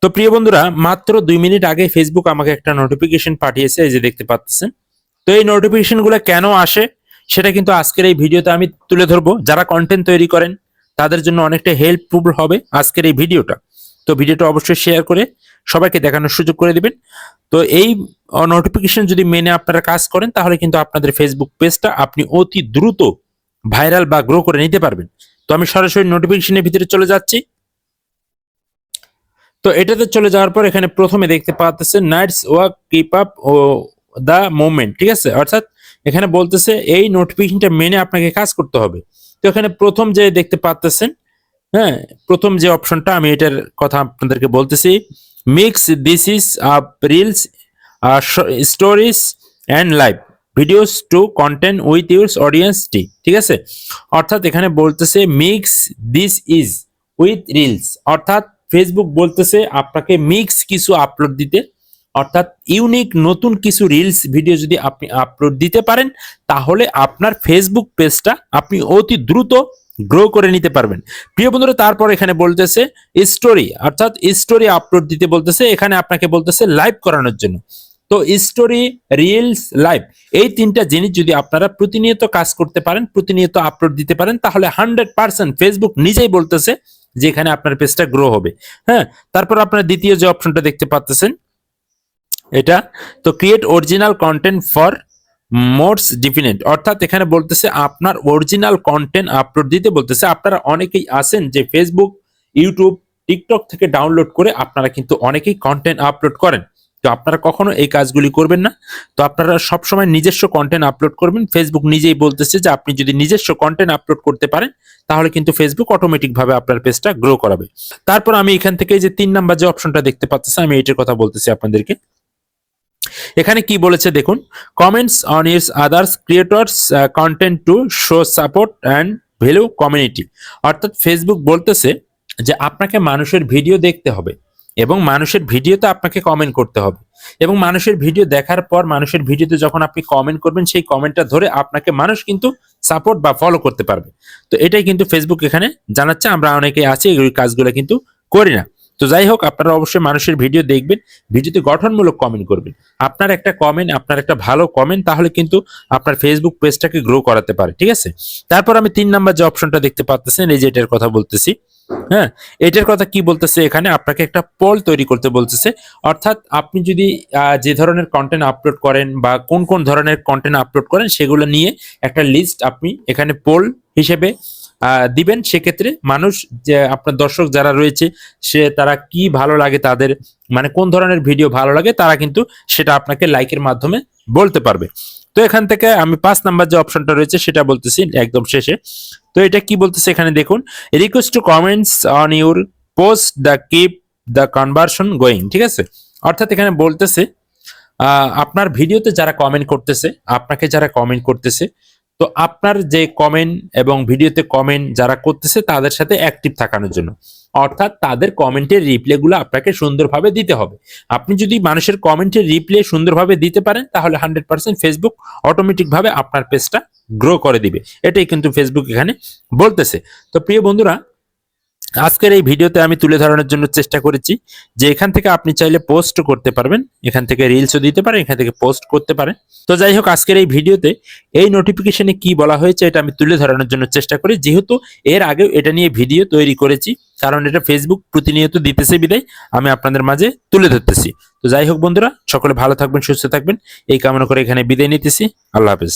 তো প্রিয় বন্ধুরা, মাত্র 2 মিনিট আগে ফেসবুক আমাকে একটা নোটিফিকেশন পাঠিয়েছে, এই যে দেখতে পাচ্ছেন। তো এই নোটিফিকেশন গুলো কেন আসে সেটা কিন্তু আজকের এই ভিডিওতে আমি তুলে ধরবো। যারা কন্টেন্ট তৈরি করেন তাদের জন্য অনেকটা হেল্পফুল হবে আজকের এই ভিডিওটা। তো ভিডিওটা অবশ্যই শেয়ার করে সবাইকে দেখানোর সুযোগ করে দিবেন। তো এই নোটিফিকেশন যদি মেনে আপনারা কাজ করেন তাহলে কিন্তু আপনাদের ফেসবুক পেজটা আপনি অতি দ্রুত ভাইরাল বা গ্রো করে নিতে পারবেন। তো আমি সরাসরি নোটিফিকেশনের ভিতরে চলে যাচ্ছি। তো এটাতে চলে যাওয়ার পর এখানে প্রথমে দেখতে পাচ্ছেন নাইটস ওয়াক কিপ আপ ও দা মুভমেন্ট, ঠিক আছে। অর্থাৎ এখানে বলতেছে এই নোটিফিকেশনটা মেনে আপনাকে কাজ করতে হবে। তো এখানে প্রথম যে দেখতে পাচ্ছেন, হ্যাঁ, প্রথম যে অপশনটা আমি এটার কথা আপনাদেরকে বলতেছি, mix this is up reels stories and live videos to content with your audience টি, ঠিক আছে। অর্থাৎ এখানে বলতেছে mix this is with reels, অর্থাৎ ফেসবুক বলতেছে আপনাকে মিক্স কিছু আপলোড দিতে, অর্থাৎ ইউনিক নতুন কিছু রিলস ভিডিও যদি আপনি আপলোড দিতে পারেন তাহলে আপনার ফেসবুক পেজটা আপনি অতি দ্রুত গ্রো করে নিতে পারবেন। প্রিয় বন্ধুরা, তারপর এখানে বলতেছে স্টোরি, অর্থাৎ স্টোরি আপলোড দিতে বলতেছে। এখানে আপনাকে বলতেছে লাইভ করানোর জন্য। তো স্টোরি, রিলস, লাইভ, এই তিনটা জিনিস যদি আপনারা প্রতিনিয়ত কাজ করতে পারেন, প্রতিনিয়ত আপলোড দিতে পারেন, তাহলে 100% ফেসবুক নিজেই বলতেছে যে এখানে আপনার পেজটা গ্রো হবে। হ্যাঁ, তারপর আপনার দ্বিতীয় যে অপশনটা দেখতে পাচ্ছেন এটা, তো create original content for mods definite, অর্থাৎ এখানে বলতেছে আপনার অরিজিনাল কন্টেন্ট আপলোড দিতে বলতেছে। আপনারা অনেকেই আছেন যে ফেসবুক, ইউটিউব, টিকটক থেকে ডাউনলোড করে আপনারা কিন্তু অনেকেই কন্টেন্ট আপলোড করেন। তো আপনারা কখনো এই কাজগুলি করবেন না। তো আপনারা সবসময় নিজস্ব কন্টেন্ট আপলোড করবেন। ফেসবুক নিজেই বলতেছে যে আপনি যদি নিজস্ব কন্টেন্ট আপলোড করতে পারেন তাহলে কিন্তু ফেসবুক অটোমেটিক ভাবে আপনার পেজটা গ্রো করাবে। তারপর আমি এখান থেকে যে 3 নাম্বার যে অপশনটা দেখতে পাচ্ছেন, আমি এটার কথা বলতেছি আপনাদেরকে। এখানে কি বলেছে দেখুন, comments on your others creators content to show support and value community, অর্থাৎ ফেসবুক বলতেছে যে আপনাকে মানুষের ভিডিও দেখতে হবে এবং মানুষের ভিডিওতে আপনাকে কমেন্ট করতে হবে, এবং মানুষের ভিডিও দেখার পর মানুষের ভিডিওতে যখন আপনি কমেন্ট করবেন সেই কমেন্টটা ধরে আপনাকে মানুষ কিন্তু সাপোর্ট বা ফলো করতে পারবে। তো এটাই কিন্তু ফেসবুক এখানে জানাচ্ছে। আমরা অনেকে আছি এই কাজগুলো কিন্তু করি না। তো যাই হোক, আপনারা অবশ্যই মানুষের ভিডিও দেখবেন, ভিডিওতে গঠনমূলক কমেন্ট করবেন। আপনার একটা কমেন্ট, আপনার একটা ভালো কমেন্ট তাহলে কিন্তু আপনার ফেসবুক পেজটাকে গ্রো করাতে পারে, ঠিক আছে। তারপর আমি 3 নাম্বার যে অপশনটা দেখতে পাচ্ছেন, এই যে এটার কথা বলতেছি। হ্যাঁ, এটার কথা কি বলতেছে, এখানে আপনাকে একটা পোল তৈরি করতে বলতেছে। অর্থাৎ আপনি যদি যে ধরনের কন্টেন্ট আপলোড করেন বা কোন কোন ধরনের কন্টেন্ট আপলোড করেন সেগুলো নিয়ে একটা লিস্ট আপনি এখানে পোল হিসেবে দিবেন। সেক্ষেত্রে মানুষ, যে আপনার দর্শক যারা রয়েছে তারা কি ভালো লাগে, তাদের মানে কোন ধরনের ভিডিও ভালো লাগে, তারা কিন্তু সেটা আপনাকে লাইকের মাধ্যমে বলতে পারবে। তো এখান থেকে আমি 5 নাম্বার যে অপশনটা রয়েছে সেটা বলতেছি একদম শেষে। তো এটা কি বলতেছে এখানে দেখুন, request to comments on your post the keep the conversion going, ঠিক আছে। অর্থাৎ এখানে বলতেছে আপনার ভিডিওতে যারা কমেন্ট করতেছে, আপনাকে যারা কমেন্ট করতেছে, তো আপনার যে কমেন্ট এবং ভিডিওতে কমেন্ট যারা করতেছে তাদের সাথে অ্যাক্টিভ থাকানোর জন্য, অর্থাৎ তাদের কমেন্টের রিপ্লাইগুলো আপনাকে সুন্দরভাবে দিতে হবে। আপনি যদি মানুষের কমেন্টের রিপ্লাই সুন্দরভাবে দিতে পারেন তাহলে 100% ফেসবুক অটোমেটিক ভাবে আপনার পেজটা গ্রো করে দিবে। এটাই কিন্তু ফেসবুক এখানে বলতেছে। তো প্রিয় বন্ধুরা, আজকের এই ভিডিওতে আমি তুলে ধরানোর জন্য চেষ্টা করেছি যে এখান থেকে আপনি চাইলে পোস্ট করতে পারবেন, এখান থেকে রিলসও দিতে পারেন, এখান থেকে পোস্ট করতে পারেন। তো যাই হোক, আজকের এই ভিডিওতে এই নোটিফিকেশনে কি বলা হয়েছে এটা আমি তুলে ধরানোর জন্য চেষ্টা করি, যেহেতু এর আগেও এটা নিয়ে ভিডিও তৈরি করেছি, কারণ এটা ফেসবুক প্রতিনিয়ত দিতেছে বিদায় আমি আপনাদের মাঝে তুলে ধরতেছি। তো যাই হোক বন্ধুরা, সকলে ভালো থাকবেন, সুস্থ থাকবেন এই কামনা করে এখানে বিদায় নিতেছি। আল্লাহ হাফেজ।